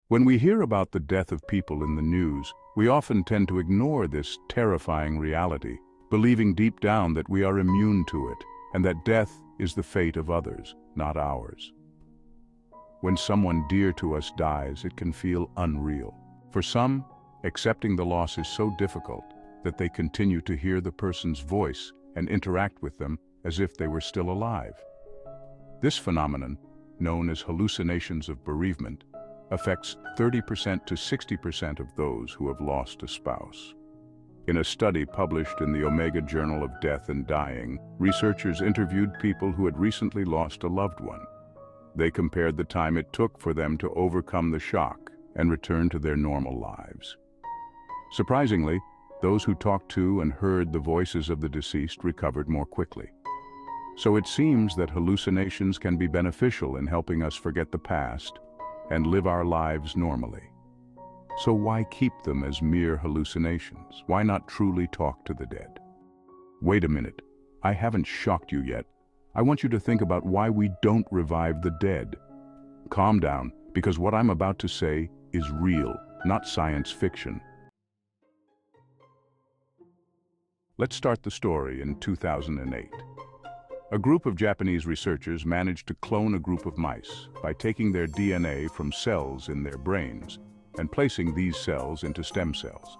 When we hear about the death of people in the news, we often tend to ignore this terrifying reality, believing deep down that we are immune to it and that death is the fate of others, not ours. When someone dear to us dies, it can feel unreal. For some, accepting the loss is so difficult that they continue to hear the person's voice and interact with them as if they were still alive. This phenomenon, known as hallucinations of bereavement, affects 30% to 60% of those who have lost a spouse. In a study published in the Omega Journal of Death and Dying, researchers interviewed people who had recently lost a loved one. They compared the time it took for them to overcome the shock and return to their normal lives. Surprisingly, those who talked to and heard the voices of the deceased recovered more quickly. So it seems that hallucinations can be beneficial in helping us forget the past and live our lives normally. So why keep them as mere hallucinations? Why not truly talk to the dead? Wait a minute, I haven't shocked you yet. I want you to think about why we don't revive the dead. Calm down, because what I'm about to say is real, not science fiction. Let's start the story in 2008. A group of Japanese researchers managed to clone a group of mice by taking their DNA from cells in their brains and placing these cells into stem cells.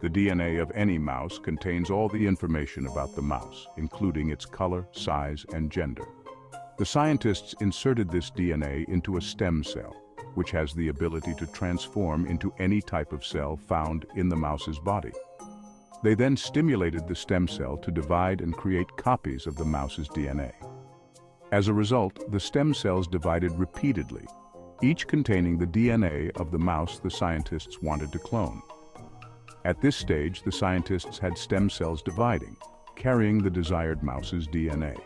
The DNA of any mouse contains all the information about the mouse, including its color, size, and gender. The scientists inserted this DNA into a stem cell, which has the ability to transform into any type of cell found in the mouse's body. They then stimulated the stem cell to divide and create copies of the mouse's DNA. As a result, the stem cells divided repeatedly, each containing the DNA of the mouse the scientists wanted to clone. At this stage, the scientists had stem cells dividing, carrying the desired mouse's DNA.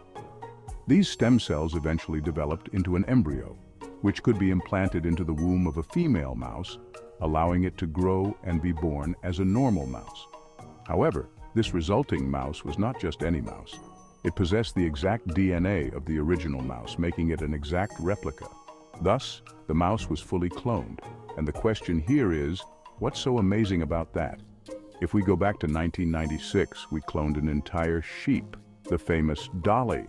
These stem cells eventually developed into an embryo, which could be implanted into the womb of a female mouse, allowing it to grow and be born as a normal mouse. However, this resulting mouse was not just any mouse. It possessed the exact DNA of the original mouse, making it an exact replica. Thus, the mouse was fully cloned. And the question here is, what's so amazing about that? If we go back to 1996, we cloned an entire sheep, the famous Dolly.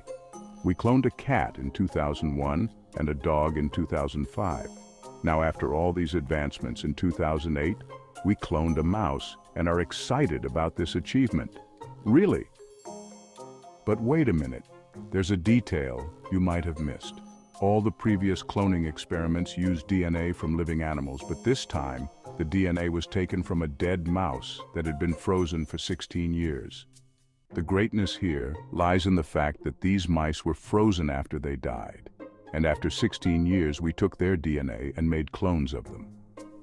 We cloned a cat in 2001 and a dog in 2005. Now, after all these advancements in 2008, we cloned a mouse and are excited about this achievement. Really? But wait a minute, there's a detail you might have missed. All the previous cloning experiments used DNA from living animals, but this time, the DNA was taken from a dead mouse that had been frozen for 16 years. The greatness here lies in the fact that these mice were frozen after they died, and after 16 years we took their DNA and made clones of them.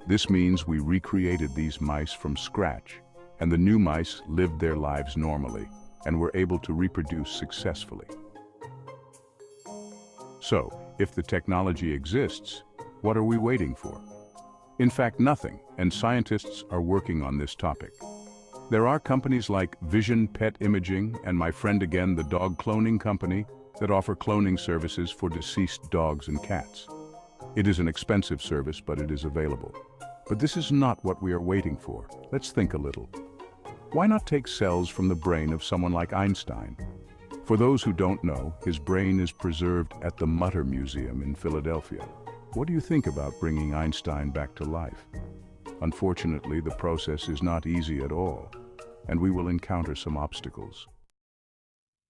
This means we recreated these mice from scratch, and the new mice lived their lives normally and were able to reproduce successfully. So, if the technology exists, what are we waiting for? In fact, nothing, and scientists are working on this topic. There are companies like Vision Pet Imaging and my friend again, the dog cloning company, that offer cloning services for deceased dogs and cats. It is an expensive service, but it is available. But this is not what we are waiting for. Let's think a little. Why not take cells from the brain of someone like Einstein? For those who don't know, his brain is preserved at the Mutter Museum in Philadelphia. What do you think about bringing Einstein back to life? Unfortunately, the process is not easy at all, and we will encounter some obstacles.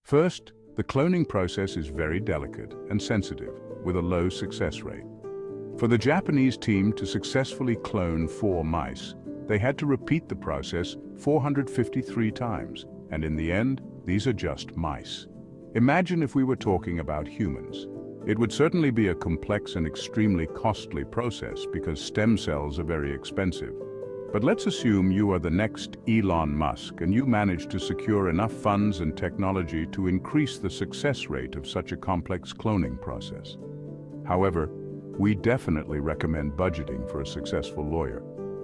First, the cloning process is very delicate and sensitive, with a low success rate. For the Japanese team to successfully clone 4 mice, they had to repeat the process 453 times, and in the end, these are just mice. Imagine if we were talking about humans. It would certainly be a complex and extremely costly process because stem cells are very expensive. But let's assume you are the next Elon Musk and you manage to secure enough funds and technology to increase the success rate of such a complex cloning process. However, we definitely recommend budgeting for a successful lawyer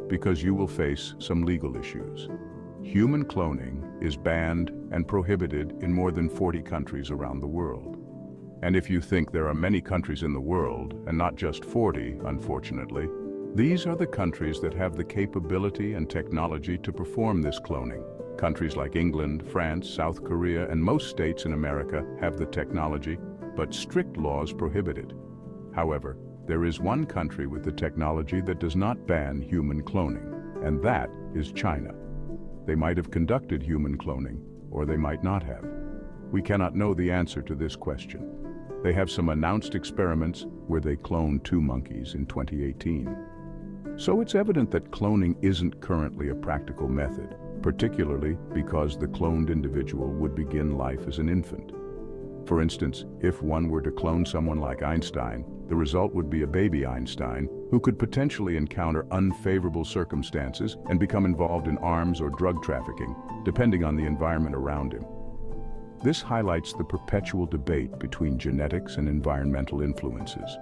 because you will face some legal issues. Human cloning is banned and prohibited in more than 40 countries around the world. And if you think there are many countries in the world, and not just 40, unfortunately, These are the countries that have the capability and technology to perform this cloning. Countries like England, France, South Korea, and most states in America have the technology, but strict laws prohibit it. However, there is one country with the technology that does not ban human cloning, and that is China. They might have conducted human cloning, or they might not have. We cannot know the answer to this question. They have some announced experiments where they cloned 2 monkeys in 2018. So it's evident that cloning isn't currently a practical method, particularly because the cloned individual would begin life as an infant. For instance, if one were to clone someone like Einstein, the result would be a baby Einstein who could potentially encounter unfavorable circumstances and become involved in arms or drug trafficking, depending on the environment around him. This highlights the perpetual debate between genetics and environmental influences.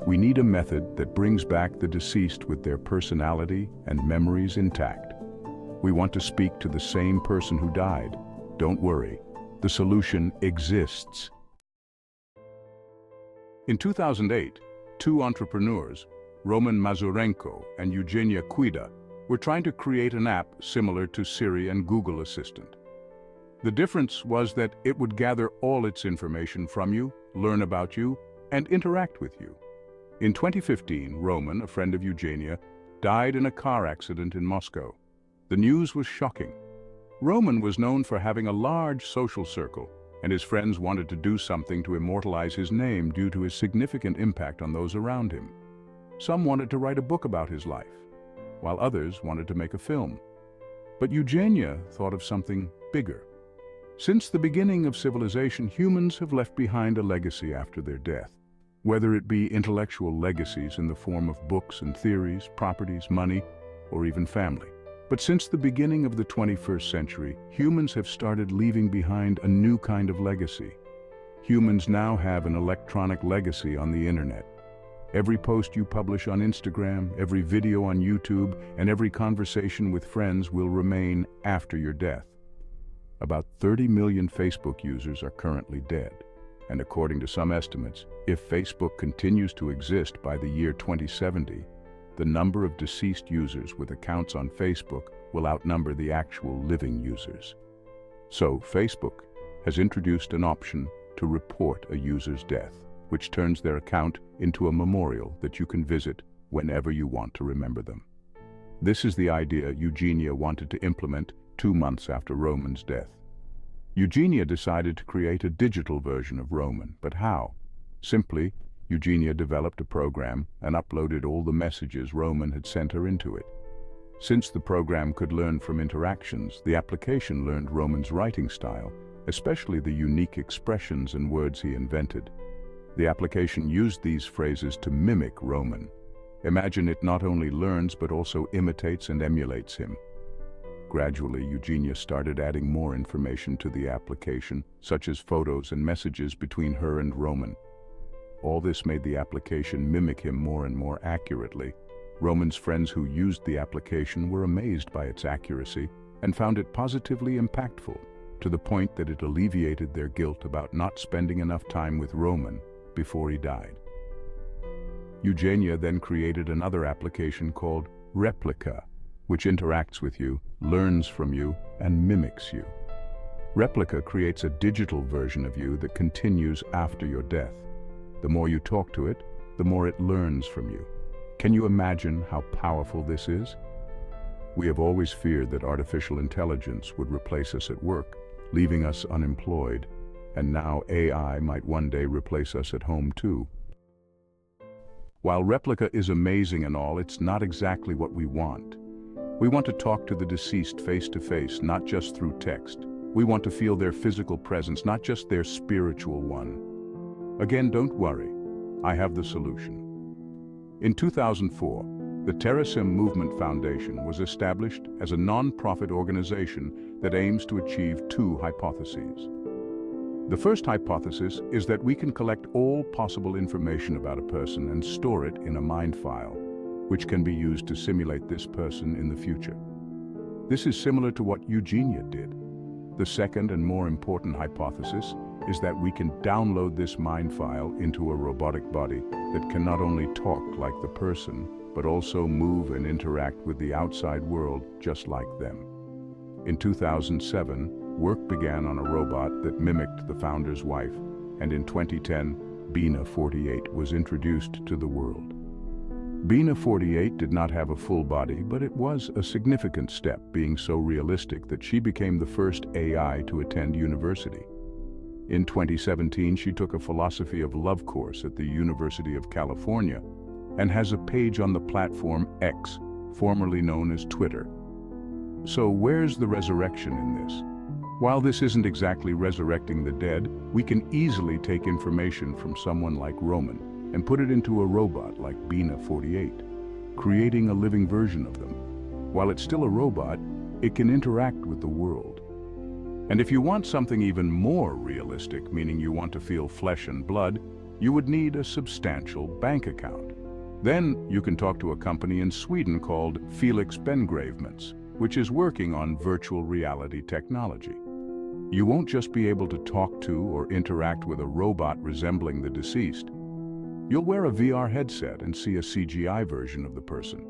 We need a method that brings back the deceased with their personality and memories intact. We want to speak to the same person who died. Don't worry, the solution exists. In 2008, 2 entrepreneurs, Roman Mazurenko and Eugenia Cuida, were trying to create an app similar to Siri and Google Assistant. The difference was that it would gather all its information from you, learn about you, and interact with you. In 2015, Roman, a friend of Eugenia, died in a car accident in Moscow. The news was shocking. Roman was known for having a large social circle, and his friends wanted to do something to immortalize his name due to his significant impact on those around him. Some wanted to write a book about his life, while others wanted to make a film. But Eugenia thought of something bigger. Since the beginning of civilization, humans have left behind a legacy after their death. Whether it be intellectual legacies in the form of books and theories, properties, money, or even family. But since the beginning of the 21st century, humans have started leaving behind a new kind of legacy. Humans now have an electronic legacy on the internet. Every post you publish on Instagram, every video on YouTube, and every conversation with friends will remain after your death. About 30 million Facebook users are currently dead. And according to some estimates, if Facebook continues to exist by the year 2070, the number of deceased users with accounts on Facebook will outnumber the actual living users. So, Facebook has introduced an option to report a user's death, which turns their account into a memorial that you can visit whenever you want to remember them. This is the idea Eugenia wanted to implement 2 months after Roman's death. Eugenia decided to create a digital version of Roman, but how? Simply, Eugenia developed a program and uploaded all the messages Roman had sent her into it. Since the program could learn from interactions, the application learned Roman's writing style, especially the unique expressions and words he invented. The application used these phrases to mimic Roman. Imagine it not only learns but also imitates and emulates him. Gradually, Eugenia started adding more information to the application, such as photos and messages between her and Roman. All this made the application mimic him more and more accurately. Roman's friends who used the application were amazed by its accuracy and found it positively impactful, to the point that it alleviated their guilt about not spending enough time with Roman before he died. Eugenia then created another application called Replika, which interacts with you, learns from you, and mimics you. Replika creates a digital version of you that continues after your death. The more you talk to it, the more it learns from you. Can you imagine how powerful this is? We have always feared that artificial intelligence would replace us at work, leaving us unemployed, and now AI might one day replace us at home too. While Replika is amazing and all, it's not exactly what we want. We want to talk to the deceased face to face, not just through text. We want to feel their physical presence, not just their spiritual one. Again, don't worry. I have the solution. In 2004, the Terrasim Movement Foundation was established as a non-profit organization that aims to achieve 2 hypotheses. The first hypothesis is that we can collect all possible information about a person and store it in a mind file, which can be used to simulate this person in the future. This is similar to what Eugenia did. The second and more important hypothesis is that we can download this mind file into a robotic body that can not only talk like the person, but also move and interact with the outside world just like them. In 2007, work began on a robot that mimicked the founder's wife, and in 2010, Bina 48 was introduced to the world. Bina 48 did not have a full body, but it was a significant step, being so realistic that she became the first AI to attend university. In 2017, she took a philosophy of love course at the University of California and has a page on the platform X, formerly known as Twitter. So where's the resurrection in this? While this isn't exactly resurrecting the dead, we can easily take information from someone like Roman and put it into a robot like Bina 48, creating a living version of them. While it's still a robot, it can interact with the world. And if you want something even more realistic, meaning you want to feel flesh and blood, you would need a substantial bank account. Then you can talk to a company in Sweden called Bereavement, which is working on virtual reality technology. You won't just be able to talk to or interact with a robot resembling the deceased. You'll wear a VR headset and see a CGI version of the person.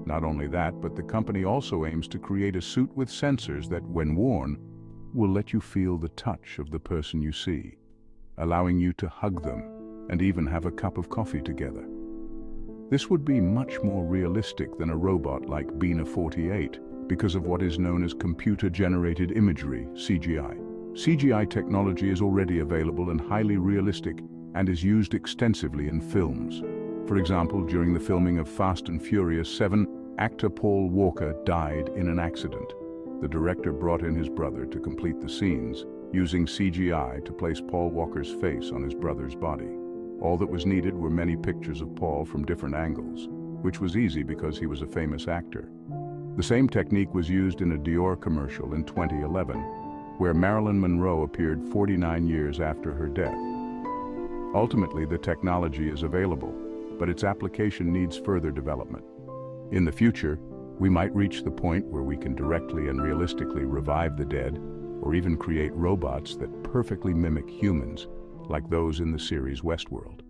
Not only that, but the company also aims to create a suit with sensors that, when worn, will let you feel the touch of the person you see, allowing you to hug them and even have a cup of coffee together. This would be much more realistic than a robot like Bina 48 because of what is known as computer-generated imagery, CGI. CGI technology is already available and highly realistic and is used extensively in films. For example, during the filming of Fast and Furious 7, actor Paul Walker died in an accident. The director brought in his brother to complete the scenes, using CGI to place Paul Walker's face on his brother's body. All that was needed were many pictures of Paul from different angles, which was easy because he was a famous actor. The same technique was used in a Dior commercial in 2011, where Marilyn Monroe appeared 49 years after her death. Ultimately, the technology is available, but its application needs further development. In the future, we might reach the point where we can directly and realistically revive the dead, or even create robots that perfectly mimic humans, like those in the series Westworld.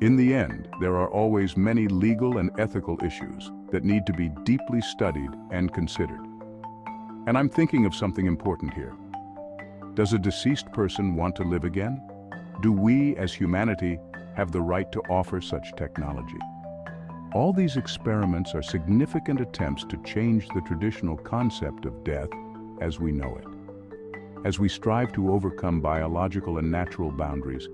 In the end, there are always many legal and ethical issues that need to be deeply studied and considered. And I'm thinking of something important here. Does a deceased person want to live again? Do we, as humanity, have the right to offer such technology? All these experiments are significant attempts to change the traditional concept of death as we know it. As we strive to overcome biological and natural boundaries,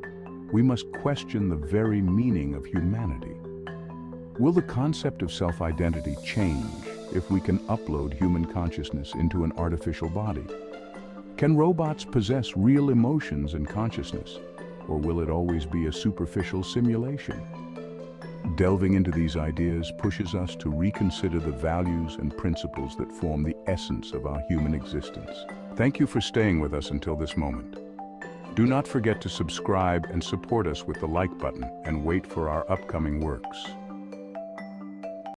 we must question the very meaning of humanity. Will the concept of self-identity change if we can upload human consciousness into an artificial body? Can robots possess real emotions and consciousness, or will it always be a superficial simulation? Delving into these ideas pushes us to reconsider the values and principles that form the essence of our human existence. Thank you for staying with us until this moment. Do not forget to subscribe and support us with the like button and wait for our upcoming works.